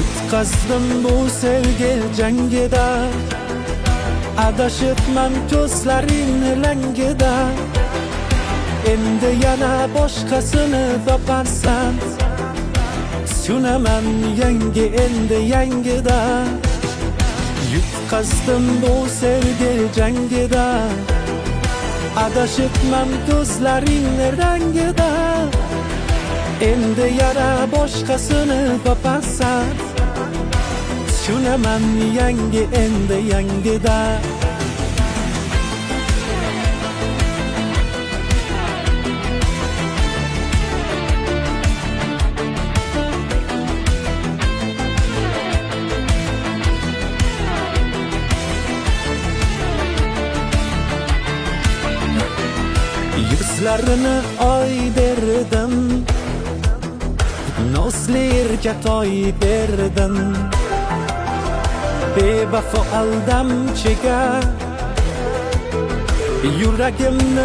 Yutqazdim bu sevgi jangida, adashibman ko'zlaring rangida. Endi yana boshqasini toparsan, tushunaman yangi endi yangida. Yutqazdim bu sevgi jangida, adashibman ko'zlaring rangida. Endi yana boshqasini toparsan, tushunaman yangi endi yangida. Yuzlarini oy berdim, nozlerga toy berdim. Bevafo aldamchiga yuragimni